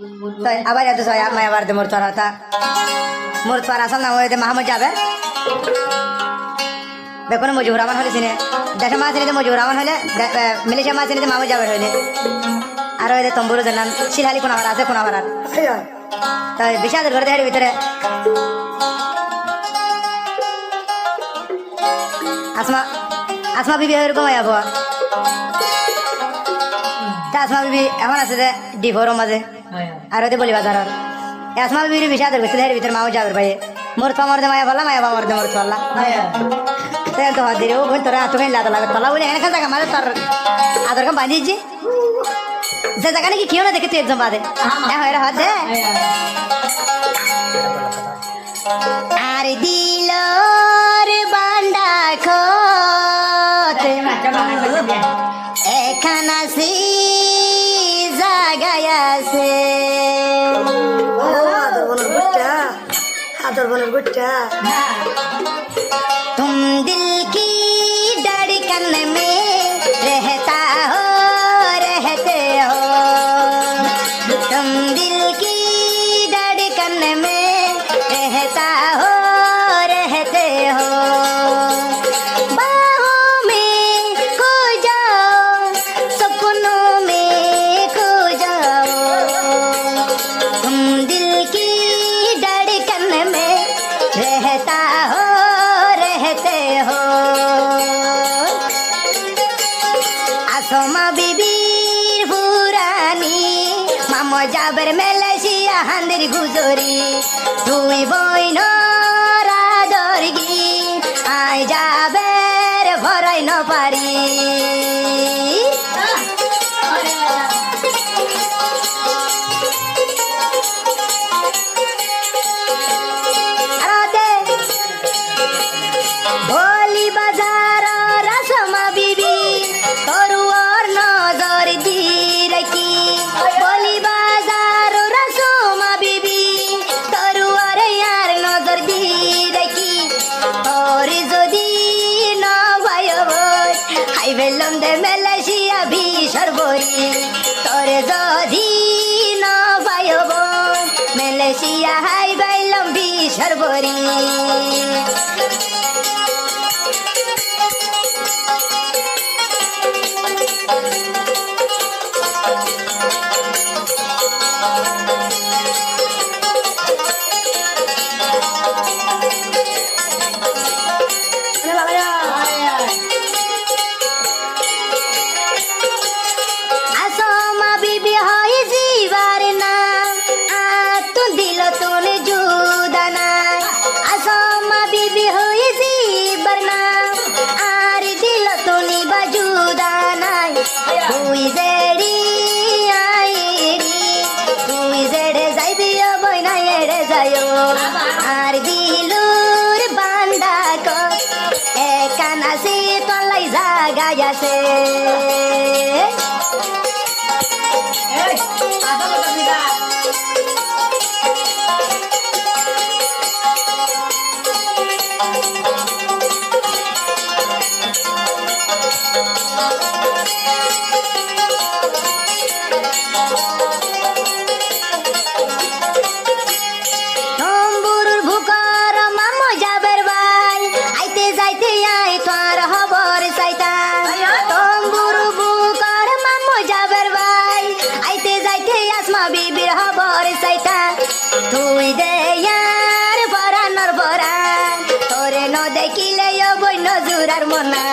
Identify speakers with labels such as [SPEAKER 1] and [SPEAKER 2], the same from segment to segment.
[SPEAKER 1] তো আবার এত ছয় মাই আবার মোর চড়াতা মোর চড়া আসল নাম হয়েছে মাহমুদ জাবের বেগুন মজিবুর রহমান হলে চিনে দেশের মাছ চিনিতে মজিবুর রহমান হলে মিলিশিয়া মাছ চিনিতে মাহমুদ জাবের হইলে আর হইলে তম্বুরু জানান শিলহালি কোন আবার আছে কোন আবার তো বিষাদের ঘরে দেহের ভিতরে আসমা আসমা বিবি এরকম আবহাওয়া আসমা বিবি এমন আছে যে ডিভোরও মাঝে আর ওদের বলি বাজার আসমা বিবি বিষাদের ভিতরে ভিতরে মাও যাবে ভাই মোর তো মরদে মায়া বললাম মায়া বাবা মোর চললা তো হাত দিয়ে ও তোরা তুমি লাদা লাগে তলা বলে এখানে জায়গা মাঝে তোর আদর কাম বাঁধিয়েছি যে জায়গা নাকি কেউ না দেখে তুই একদম বাদে হ্যাঁ হাত দে আর দিল বান্ডা খত এখানে আসি জায়গায় আছে तुम दिल की धड़कन में रहता हो रहते हो तुम दिल की धड़कन में रहता हो रहते हो बाहों में खो जाओ सपनों में खो जाओ तुम दिल की धड़कन में रहता हो रहते हो आसमा बिबिर पुरानी मामो जाबर मेलेशिया हांदिर गुजरी তুই বইন রাদরগি আই যাবের ভরাই ন পারি ভোলি বাজার রাসমা বিবি তরুয়ার নজর দি রাখি ভোলি বাজার রাসমা বিবি তরুয়ার ইয়ার নজর দি রাখি তোরে যদি ন ভাই হাই বেলম দে মেলেশিয়া ভিসর বরি তোরে যদি ন ভাই মেলেশিয়া হাই বেলম ভিসর বরি आसमा बीबी হয় জীবার না তো দিল তোনে জুদা না आसमा बीबी হয় জীবার না আর দিল তোনে বাজুদা নাই তুই জেড়ি আইরি তুই জেড়ে যাইবি বইনা এড়ে যায়ো আর দিলুর বান্দা কো একানাসি তলাই জাগায় আছে তম্বুরুর ভুকার মামো যাবের ভাই আইতে যাইতে আই তোর খবর চাইতা তম্বুরু ভুকার মামো যাবের ভাই আইতে যাইতে আসমা বিবির খবর চাইতা তুই দে ইয়ার পরানোর পরান তোরে ন দেখিলে বই নজুরার মনা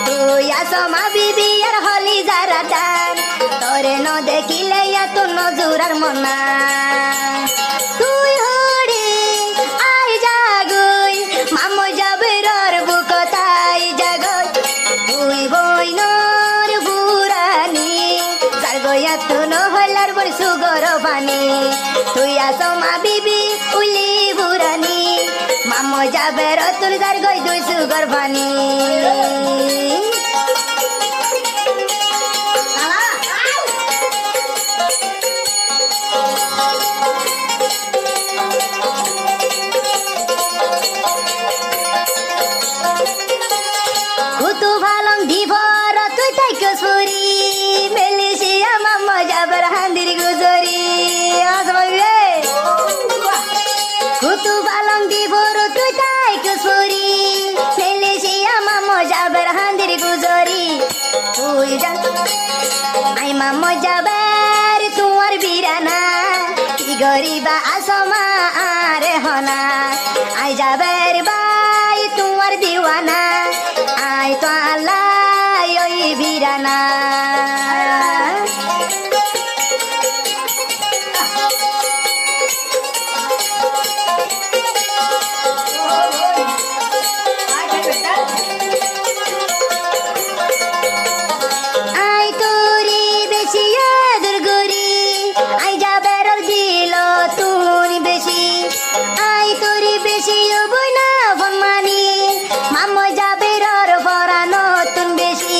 [SPEAKER 1] তুই আসমা বিবি আর হলি যারা দান তোরে ন দেখিলে তো নজুরার মনা তুই হড়ি আই জাগই মামো যাবের বুকতাই জাগই তুই বইনর বুরানি যার গয়া তো নহলার বড় সুগর পানি তুই আসমা বিবি উলি বুরানি মামো যাবের তুল যার গই দুই সুগর পানি কুতু ভালং দিভর তুই তাই কসুরি মেলেশিয়া মামা যাবার হান্দির গুজরি ধরিবা আসমা আরে হনা আই যাবের বাই তোমার দিওয়ানা আই তো আল্লাহ ওই বিরানা আই তোরি বেশি আদর করি আই যাবের দিল তুই বেশি আই তোরি বেশি বই না ফনমানি মামো যাবের ভরা নতুন বেশি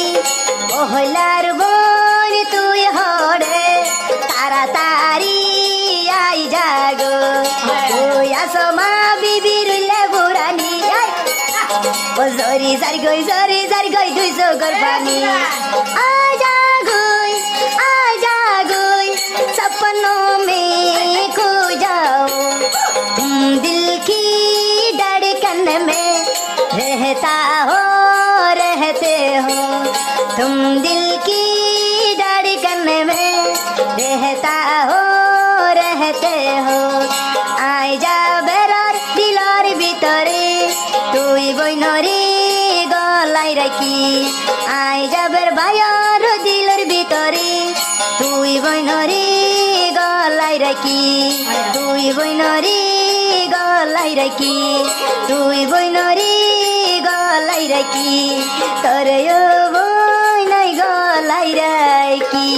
[SPEAKER 1] ও হইলার বোন তুই হরে তাড়াতাড়ি আই জাগো তুই আসমা বিবির লেবুরানি ও জরি জারি গই দুইশো গরবানি आ जागोई सपनों में खो जाओ तुम दिल की धड़कन में रहता हो रहते हो तुम दिल की धड़कन में रहता हो रहते हो आय जा बेरार दिलार ভিতরে তুই বইনরে গলাই রাখি আয় যাবের ভাইয়ার দিলের ভিতরে তুই বইনরে গলাই রাখি তুই বইনরে গলাই রাখি তুই বইনরে গলাই রাখি তোর বই নাই গলাই রাখি